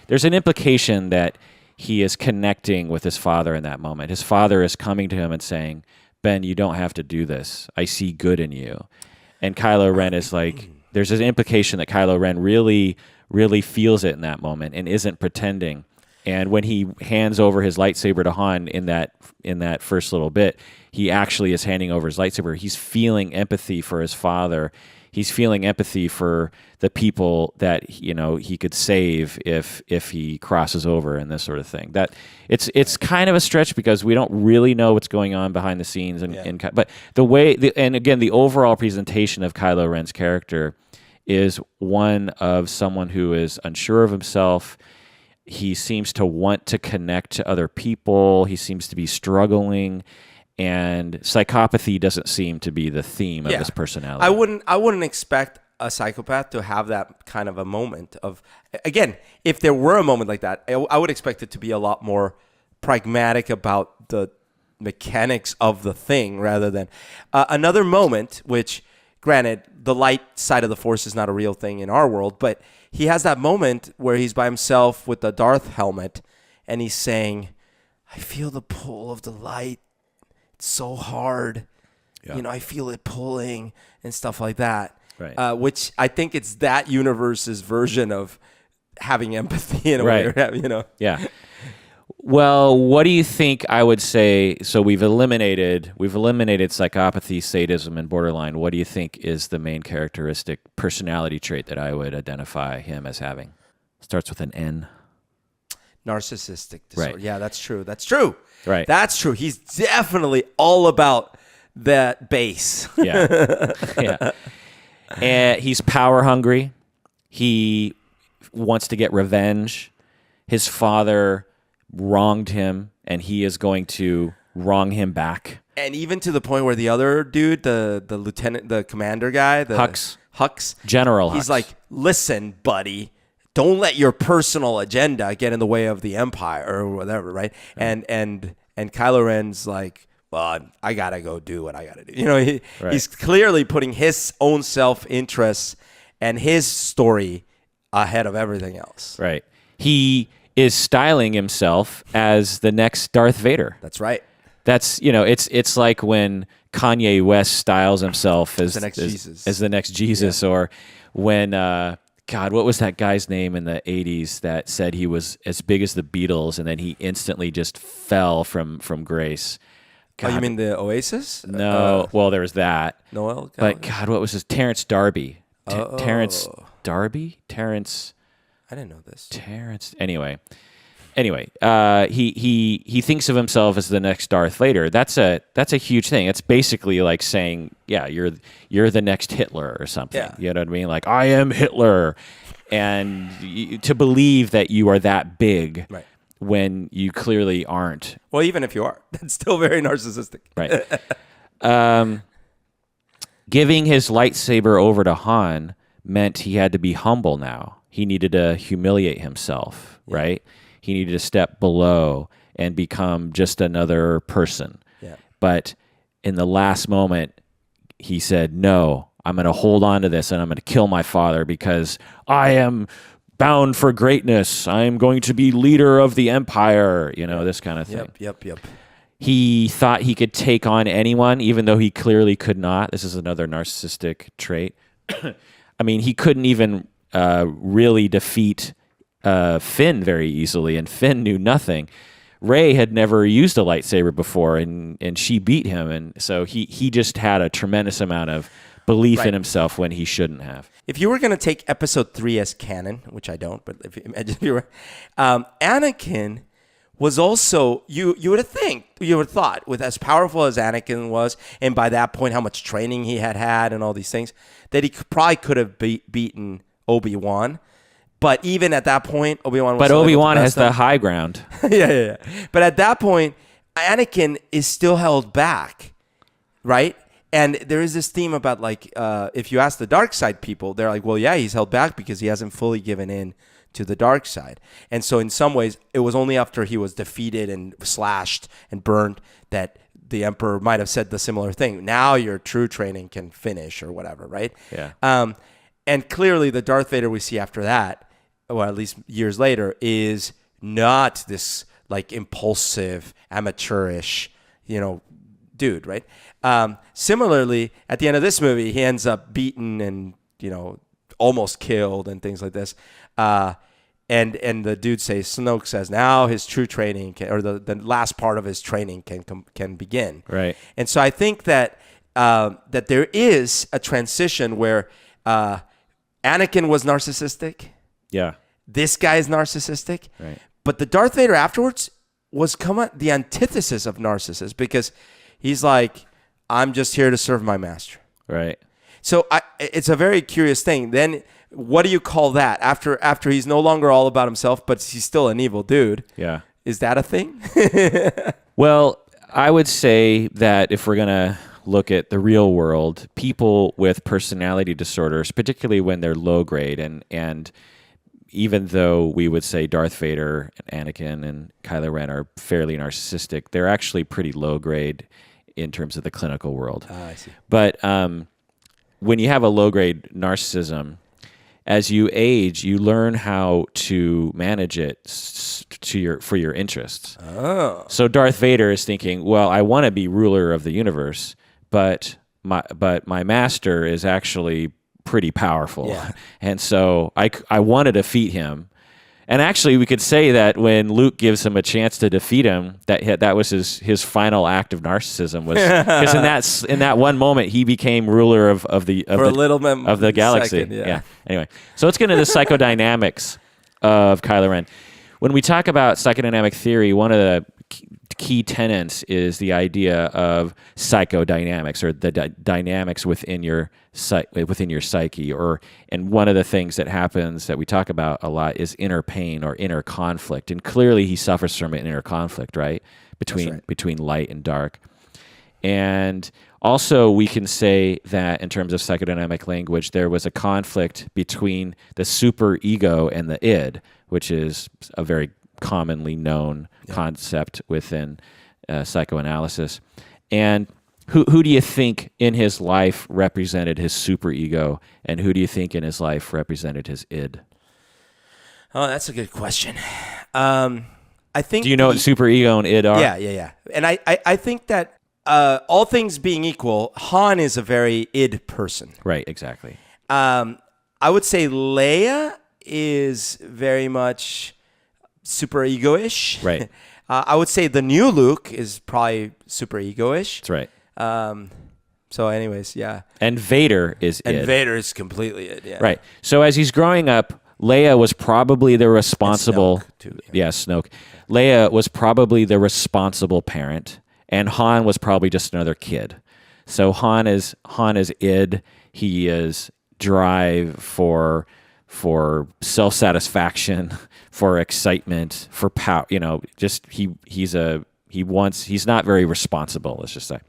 there's an implication that he is connecting with his father in that moment. His father is coming to him and saying, Ben, you don't have to do this. I see good in you. And Kylo Ren is like, there's an implication that Kylo Ren really, really feels it in that moment and isn't pretending. And when he hands over his lightsaber to Han in that first little bit, he actually is handing over his lightsaber. He's feeling empathy for his father. He's feeling empathy for the people that he could save if he crosses over and this sort of thing. That it's kind of a stretch because we don't really know what's going on behind the scenes, but the overall presentation of Kylo Ren's character is one of someone who is unsure of himself. He seems to want to connect to other people. He seems to be struggling. And psychopathy doesn't seem to be the theme of his personality. I wouldn't expect a psychopath to have that kind of a moment of, again, if there were a moment like that, I would expect it to be a lot more pragmatic about the mechanics of the thing rather than another moment, which granted, the light side of the force is not a real thing in our world, but he has that moment where he's by himself with the Darth helmet, and he's saying, "I feel the pull of the light. It's so hard. Yeah. You know, I feel it pulling and stuff like that." Right. Which I think it's that universe's version of having empathy in a way, Right. you know? Yeah. Well, what do you think I would say? So we've eliminated psychopathy, sadism, and borderline. What do you think is the main characteristic personality trait that I would identify him as having? Starts with an N. Narcissistic disorder. Right. Yeah, that's true. That's true. Right. That's true. He's definitely all about that base. Yeah. Yeah. And he's power hungry. He wants to get revenge. His father wronged him, and he is going to wrong him back. And even to the point where the other dude, the lieutenant, the commander guy, the Hux, General he's Hux. like, "Listen, buddy, don't let your personal agenda get in the way of the Empire or whatever, right?" And Kylo Ren's like, "Well, I gotta go do what I gotta do." You know, he's clearly putting his own self-interest and his story ahead of everything else. Right. He is styling himself as the next Darth Vader. That's right. That's, it's like when Kanye West styles himself as the next Jesus. As the next Jesus, or when God, what was that guy's name in the 80s that said he was as big as the Beatles and then he instantly just fell from grace? God. Oh, you mean the Oasis? No, well, there was that. Noel? But God, what was his? Terrence Darby. Terrence Darby? I didn't know this. Terrence. Anyway, he thinks of himself as the next Darth Vader. That's a huge thing. It's basically like saying, yeah, you're the next Hitler or something. Yeah. You know what I mean? Like, I am Hitler, and to believe that you are that big, Right, when you clearly aren't. Well, even if you are, that's still very narcissistic. Right. Giving his lightsaber over to Han meant he had to be humble now. He needed to humiliate himself, right? He needed to step below and become just another person. Yeah. But in the last moment, he said, "No, I'm going to hold on to this and I'm going to kill my father because I am bound for greatness. I'm going to be leader of the Empire," this kind of thing. Yep. He thought he could take on anyone, even though he clearly could not. This is another narcissistic trait. I mean, he couldn't even really defeat Finn very easily, and Finn knew nothing. Rey had never used a lightsaber before, and she beat him, and so he just had a tremendous amount of belief in himself when he shouldn't have. If you were going to take Episode 3 as canon, which I don't, but imagine if you were, Anakin was also, you would have thought, with as powerful as Anakin was, and by that point how much training he had and all these things, that he probably could have beaten Obi-Wan. But even at that point, Obi-Wan was But still able to Obi-Wan press has them. the high ground. Yeah. But at that point, Anakin is still held back, right? And there is this theme about, like, if you ask the dark side people, they're like, well, yeah, he's held back because he hasn't fully given in to the dark side. And so in some ways, it was only after he was defeated and slashed and burned that the Emperor might have said the similar thing. Now your true training can finish or whatever, right? Yeah. And clearly the Darth Vader we see after that, or at least years later, is not this like impulsive, amateurish, dude, right? Similarly, at the end of this movie, he ends up beaten and, almost killed and things like this. And the dude Snoke says now his true training or the last part of his training can begin. Right. And so I think that that there is a transition where Anakin was narcissistic. Yeah. This guy is narcissistic. Right. But the Darth Vader afterwards was the antithesis of narcissist, because he's like, I'm just here to serve my master. Right. So it's a very curious thing. Then what do you call that after he's no longer all about himself, but he's still an evil dude? Yeah. Is that a thing? Well, I would say that if we're going to look at the real world, people with personality disorders, particularly when they're low grade, and even though we would say Darth Vader, Anakin, and Kylo Ren are fairly narcissistic, they're actually pretty low grade in terms of the clinical world. I see. But when you have a low grade narcissism, as you age, you learn how to manage it for your interests. Oh. So Darth Vader is thinking, well, I want to be ruler of the universe, but my master is actually pretty powerful. Yeah. And so I want to defeat him. And actually, we could say that when Luke gives him a chance to defeat him, that was his final act of narcissism. Was because in that one moment he became ruler of the galaxy. Second, yeah. Anyway, so let's get into the psychodynamics of Kylo Ren. When we talk about psychodynamic theory, one of the key tenets is the idea of psychodynamics, or the dynamics within your psyche. And one of the things that happens that we talk about a lot is inner pain or inner conflict. And clearly, he suffers from an inner conflict, right, between light and dark. And also, we can say that in terms of psychodynamic language, there was a conflict between the superego and the id, which is a very commonly known concept within psychoanalysis. And who do you think in his life represented his superego, and who do you think in his life represented his id? Oh, that's a good question. I think. Do you know what superego and id are? Yeah. And I think that all things being equal, Han is a very id person. Right, exactly. I would say Leia is very much super ego-ish. Right. I would say the new Luke is probably super ego-ish. That's right. So anyways, yeah. And Vader is And id. Vader is completely id, yeah. Right. So as he's growing up, Leia was probably the responsible... Snoke too, yeah, Snoke. Leia was probably the responsible parent, and Han was probably just another kid. So Han is id. He is drive for self-satisfaction, for excitement, for power. Just he's not very responsible. Let's just say,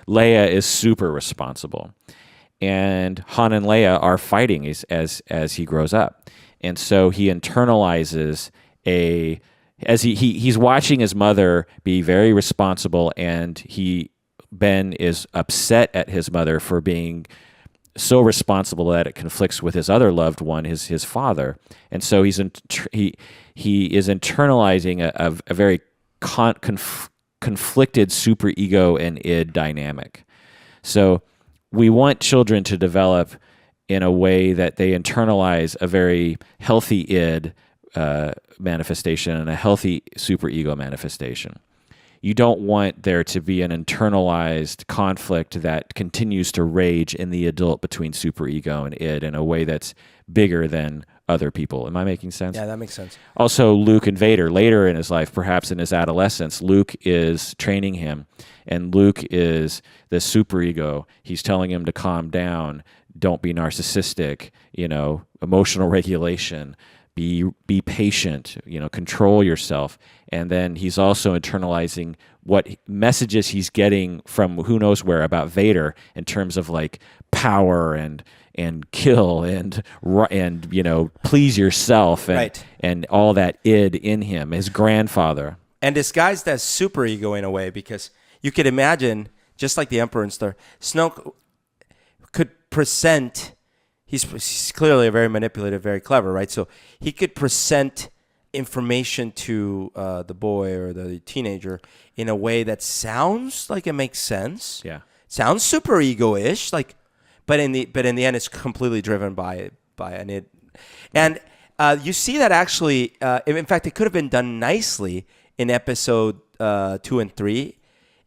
Leia is super responsible, and Han and Leia are fighting as he grows up, and so he internalizes he's watching his mother be very responsible, and Ben is upset at his mother for being so responsible that it conflicts with his other loved one, his father, and so he is internalizing a very conflicted superego and id dynamic. So we want children to develop in a way that they internalize a very healthy id manifestation and a healthy superego manifestation. You don't want there to be an internalized conflict that continues to rage in the adult between superego and id in a way that's bigger than other people. Am I making sense? Yeah, that makes sense. Also, Luke and Vader, later in his life, perhaps in his adolescence, Luke is training him, and Luke is the superego. He's telling him to calm down, don't be narcissistic, emotional regulation, be patient, control yourself. And then he's also internalizing what messages he's getting from who knows where about Vader in terms of like power and kill and please yourself and all that id in him, his grandfather. And disguised as superego in a way, because you could imagine, just like the Emperor and Star, Snoke could present. He's clearly a very manipulative, very clever, right? So he could present information to the boy or the teenager in a way that sounds like it makes sense. Yeah, sounds super ego-ish, but in the end, it's completely driven by an id. And you see that actually. In fact, it could have been done nicely in episode 2 and 3,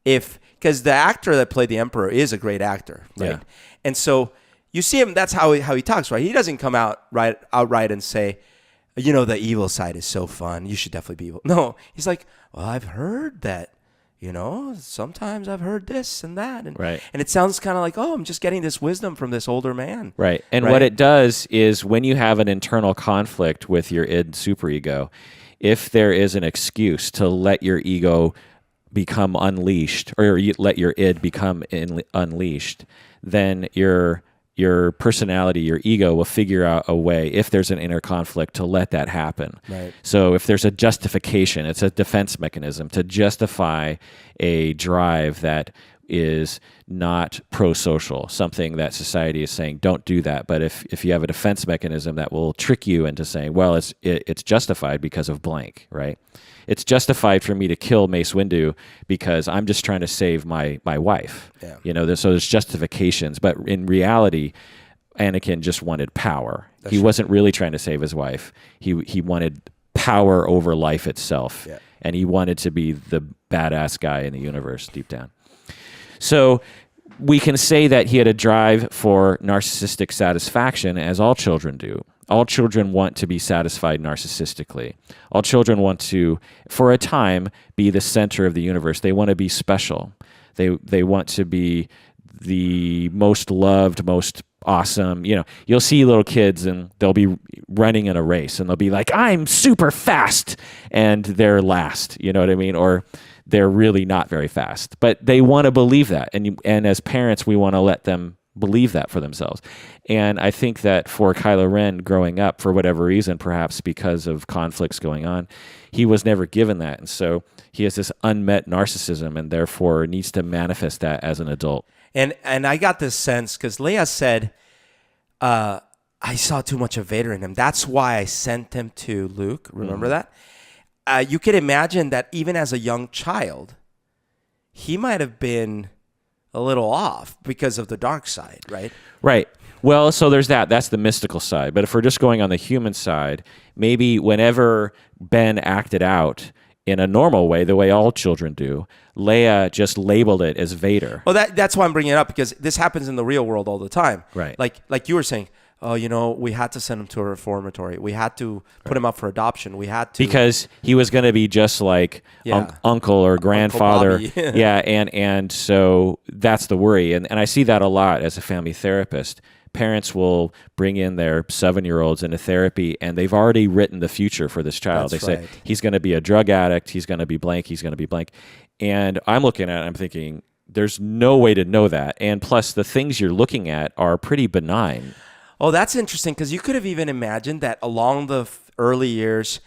because the actor that played the Emperor is a great actor, right? Yeah. And so you see him. That's how he talks, right? He doesn't come outright and say, the evil side is so fun. You should definitely be evil. No, he's like, well, I've heard that, sometimes I've heard this and that. And, right. And it sounds kind of like, oh, I'm just getting this wisdom from this older man. Right. And what it does is when you have an internal conflict with your id superego, if there is an excuse to let your ego become unleashed, or let your id become unleashed, then your personality, your ego will figure out a way, if there's an inner conflict, to let that happen. Right. So if there's a justification, it's a defense mechanism to justify a drive that is not pro-social, something that society is saying, don't do that. But if you have a defense mechanism that will trick you into saying, well, it's justified because of blank, right? It's justified for me to kill Mace Windu because I'm just trying to save my wife. Yeah. So there's justifications. But in reality, Anakin just wanted power. He wasn't really trying to save his wife. He wanted power over life itself. Yeah. And he wanted to be the badass guy in the universe deep down. So we can say that he had a drive for narcissistic satisfaction, as all children do. All children want to be satisfied narcissistically. All children want to, for a time, be the center of the universe. They want to be special. They want to be the most loved, most awesome. You'll see little kids and they'll be running in a race and they'll be like, I'm super fast, and they're last. You know what I mean? Or they're really not very fast, but they want to believe that. And as parents, we want to let them believe that for themselves. And I think that for Kylo Ren growing up, for whatever reason, perhaps because of conflicts going on, he was never given that. And so he has this unmet narcissism and therefore needs to manifest that as an adult. And I got this sense because Leia said, I saw too much of Vader in him. That's why I sent him to Luke. Remember that? You could imagine that even as a young child, he might have been a little off because of the dark side, right? Right. Well, so there's that. That's the mystical side. But if we're just going on the human side, maybe whenever Ben acted out in a normal way, the way all children do, Leia just labeled it as Vader. Well, that's why I'm bringing it up, because this happens in the real world all the time. Right. Like you were saying, we had to send him to a reformatory. We had to put him up for adoption. We had to, because he was going to be just like uncle or grandfather. Yeah, and so that's the worry. And I see that a lot as a family therapist. Parents will bring in their 7-year-olds into therapy, and they've already written the future for this child. They say, he's going to be a drug addict, he's going to be blank, he's going to be blank. And I'm looking at it, I'm thinking, there's no way to know that. And plus, the things you're looking at are pretty benign. Oh, that's interesting, because you could have even imagined that along the early years,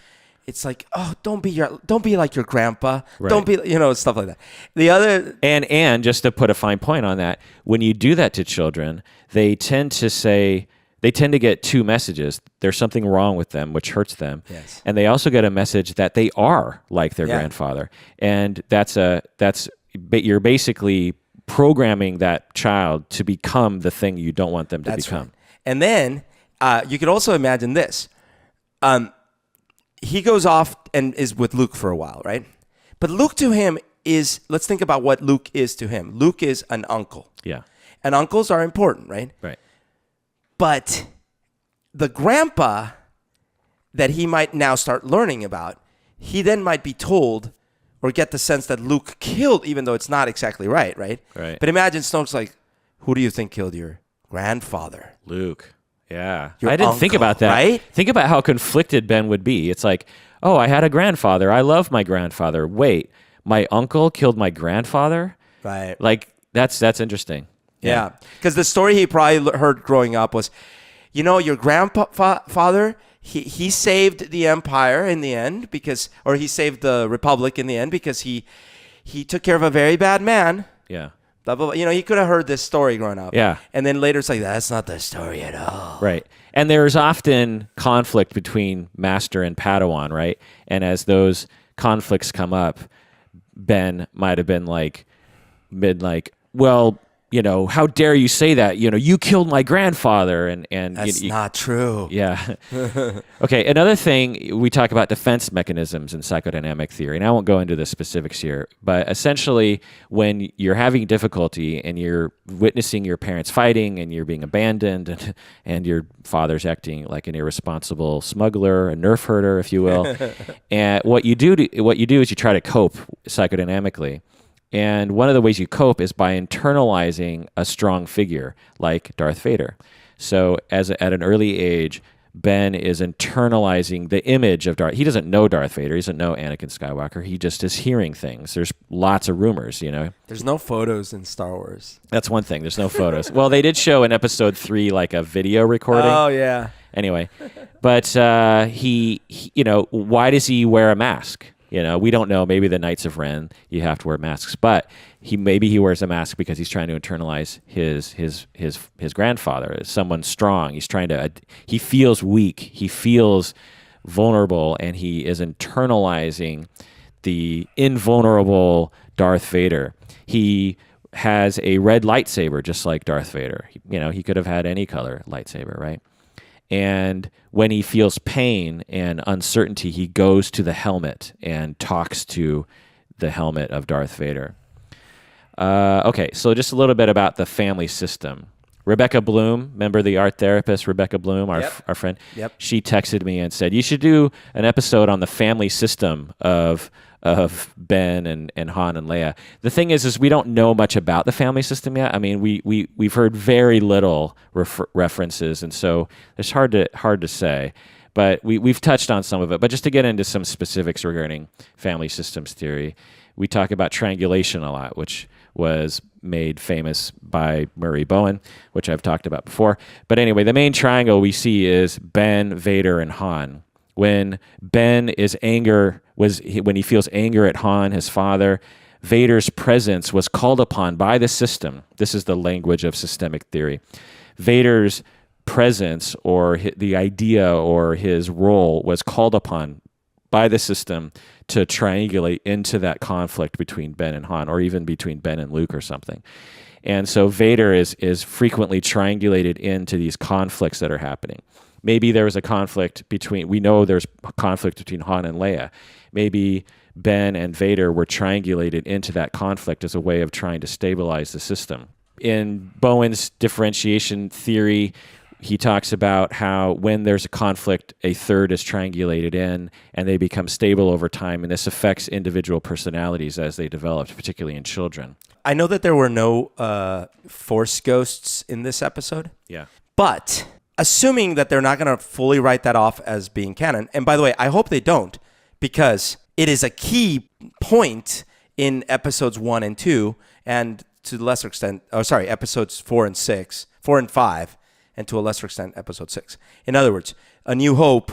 it's like, oh, don't be like your grandpa. Right. Don't be, stuff like that. The other and just to put a fine point on that, when you do that to children, they tend to get two messages. There's something wrong with them, which hurts them. Yes. And they also get a message that they are like their grandfather. And you're basically programming that child to become the thing you don't want them to become. Right. And then you could also imagine this. He goes off and is with Luke for a while, right? But Luke to him is, let's think about what Luke is to him. Luke is an uncle. Yeah. And uncles are important, right? Right. But the grandpa that he might now start learning about, he then might be told or get the sense that Luke killed, even though it's not exactly right? Right. But imagine Snoke's like, who do you think killed your grandfather? Luke. Yeah. Your I didn't uncle, think about that. Right? Think about how conflicted Ben would be. It's like, oh, I had a grandfather. I love my grandfather. Wait, my uncle killed my grandfather? Right. Like, that's interesting. Yeah. Because the story he probably heard growing up was, your grandfather, he saved the empire in the end or he saved the republic in the end because he took care of a very bad man. Yeah. Blah, blah, blah. He could have heard this story growing up. Yeah. And then later it's like, that's not the story at all. Right. And there's often conflict between master and Padawan, right? And as those conflicts come up, Ben might have been like, well, how dare you say that? You killed my grandfather. And that's not true. Yeah. Okay. Another thing, we talk about defense mechanisms in psychodynamic theory, and I won't go into the specifics here, but essentially when you're having difficulty and you're witnessing your parents fighting and you're being abandoned and your father's acting like an irresponsible smuggler, a nerf herder, if you will, and what you do is you try to cope psychodynamically. And one of the ways you cope is by internalizing a strong figure like Darth Vader. So at an early age, Ben is internalizing the image of Darth. He doesn't know Darth Vader. He doesn't know Anakin Skywalker. He just is hearing things. There's lots of rumors, There's no photos in Star Wars. That's one thing. There's no photos. Well, they did show in Episode 3 like a video recording. Oh, yeah. Anyway, but he why does he wear a mask? We don't know. Maybe the Knights of Ren, you have to wear masks, but maybe he wears a mask because he's trying to internalize his grandfather as someone strong. He feels weak. He feels vulnerable, and he is internalizing the invulnerable Darth Vader. He has a red lightsaber, just like Darth Vader. He could have had any color lightsaber, right? And when he feels pain and uncertainty, he goes to the helmet and talks to the helmet of Darth Vader. Okay, so just a little bit about the family system. Rebecca Bloom, remember the art therapist, Rebecca Bloom, our friend? Yep. She texted me and said, you should do an episode on the family system of Ben and Han and Leia. The thing is we don't know much about the family system yet. I mean, we've heard very little references, and so it's hard to say. But we've touched on some of it. But just to get into some specifics regarding family systems theory, we talk about triangulation a lot, which was made famous by Murray Bowen, which I've talked about before. But anyway, the main triangle we see is Ben, Vader, and Han. When when he feels anger at Han, his father, Vader's presence was called upon by the system. This is the language of systemic theory. Vader's presence, or the idea or his role, was called upon by the system to triangulate into that conflict between Ben and Han, or even between Ben and Luke or something. And so Vader is frequently triangulated into these conflicts that are happening. Maybe there was a conflict we know there's a conflict between Han and Leia. Maybe Ben and Vader were triangulated into that conflict as a way of trying to stabilize the system. In Bowen's differentiation theory, he talks about how when there's a conflict, a third is triangulated in, and they become stable over time, and this affects individual personalities as they develop, particularly in children. I know that there were no Force ghosts in this episode. Yeah. But assuming that they're not going to fully write that off as being canon, and by the way, I hope they don't, because it is a key point in episodes 1 and 2, and to the lesser extent, episodes 4 and 5, and to a lesser extent, episode 6. In other words, A New Hope,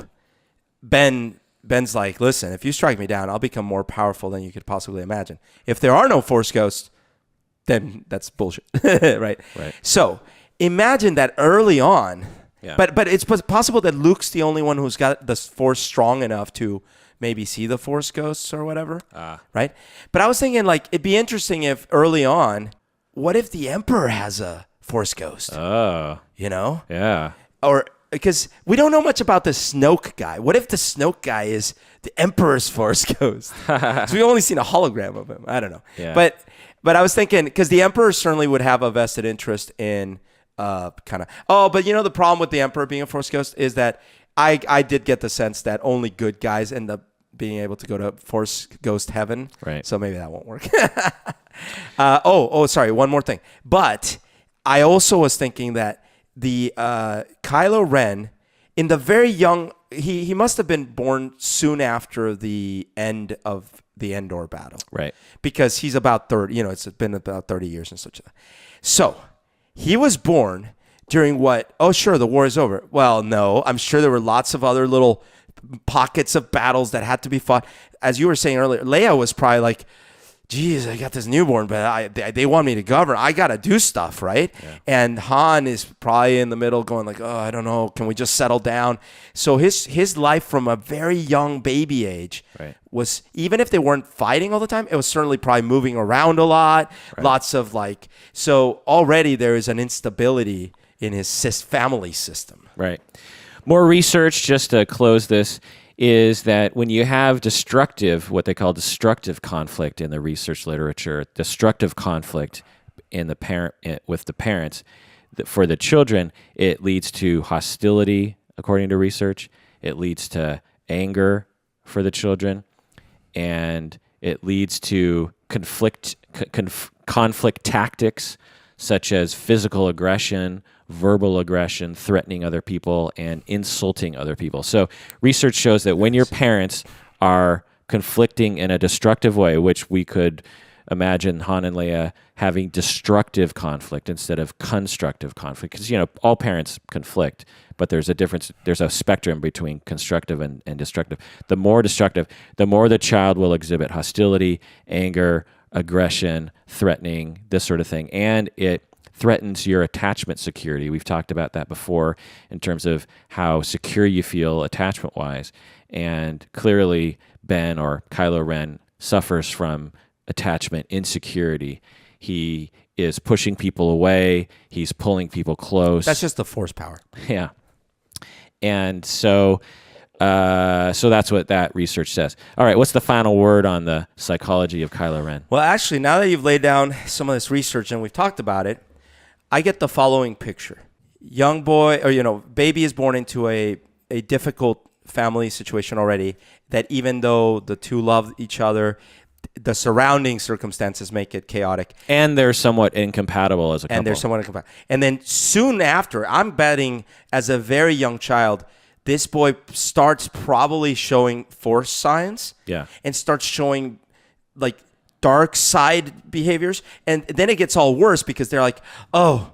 Ben's like, listen, if you strike me down, I'll become more powerful than you could possibly imagine. If there are no Force ghosts, then that's bullshit, right? Right. So imagine that early on, but it's possible that Luke's the only one who's got the Force strong enough to maybe see the Force ghosts or whatever, right? But I was thinking, it'd be interesting if early on, what if the Emperor has a Force ghost? Oh. Yeah. Or because we don't know much about the Snoke guy. What if the Snoke guy is the Emperor's Force ghost? So we've only seen a hologram of him. I don't know. Yeah. But I was thinking, because the Emperor certainly would have a vested interest in but the problem with the Emperor being a Force ghost is that I did get the sense that only good guys end up being able to go to Force ghost heaven. Right. So maybe that won't work. Sorry. One more thing. But I also was thinking that the Kylo Ren, in the very young, he must have been born soon after the end of the Endor battle. Right. Because he's about 30, it's been about 30 years and such. So he was born during what? Oh, sure, the war is over. Well, no, I'm sure there were lots of other little pockets of battles that had to be fought. As you were saying earlier, Leia was probably like, geez, I got this newborn, but they want me to govern. I got to do stuff, right? Yeah. And Han is probably in the middle going like, oh, I don't know. Can we just settle down? So his life from a very young baby age was, even if they weren't fighting all the time, it was certainly probably moving around a lot, lots of so already there is an instability in his family system. Right. More research, just to close this, is that when you have what they call destructive conflict in the research literature, destructive conflict with the parents, for the children, it leads to hostility, according to research. It leads to anger for the children, and it leads to conflict tactics such as physical aggression, verbal aggression, threatening other people, and insulting other people. So research shows that when your parents are conflicting in a destructive way, which we could imagine Han and Leia having destructive conflict instead of constructive conflict. Because, all parents conflict, but there's a difference. There's a spectrum between constructive and destructive. The more destructive, the more the child will exhibit hostility, anger, aggression, threatening, this sort of thing. And it threatens your attachment security. We've talked about that before in terms of how secure you feel attachment-wise. And clearly, Ben, or Kylo Ren, suffers from attachment insecurity. He is pushing people away. He's pulling people close. That's just the Force power. Yeah. And so that's what that research says. All right, what's the final word on the psychology of Kylo Ren? Well, actually, now that you've laid down some of this research and we've talked about it, I get the following picture. Young boy, or, baby is born into a difficult family situation already, that even though the two love each other, the surrounding circumstances make it chaotic. And they're somewhat incompatible as a couple. And then soon after, I'm betting as a very young child, this boy starts probably showing Force signs. Yeah. And starts showing like dark side behaviors. And then it gets all worse because they're like, oh,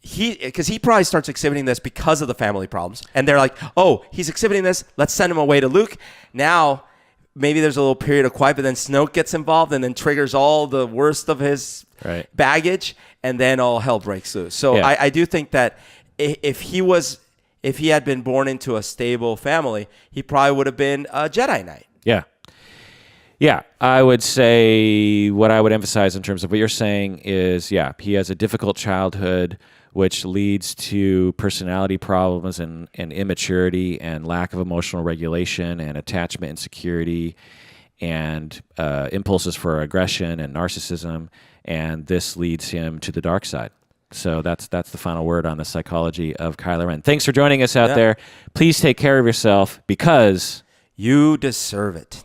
because he probably starts exhibiting this because of the family problems. And they're like, oh, he's exhibiting this. Let's send him away to Luke. Now, maybe there's a little period of quiet, but then Snoke gets involved and then triggers all the worst of his baggage. And then all hell breaks loose. So yeah. I do think that if he had been born into a stable family, he probably would have been a Jedi Knight. Yeah. Yeah, I would say what I would emphasize in terms of what you're saying is, he has a difficult childhood, which leads to personality problems and immaturity and lack of emotional regulation and attachment insecurity and impulses for aggression and narcissism. And this leads him to the dark side. So that's the final word on the psychology of Kylo Ren. Thanks for joining us out there. Please take care of yourself because you deserve it.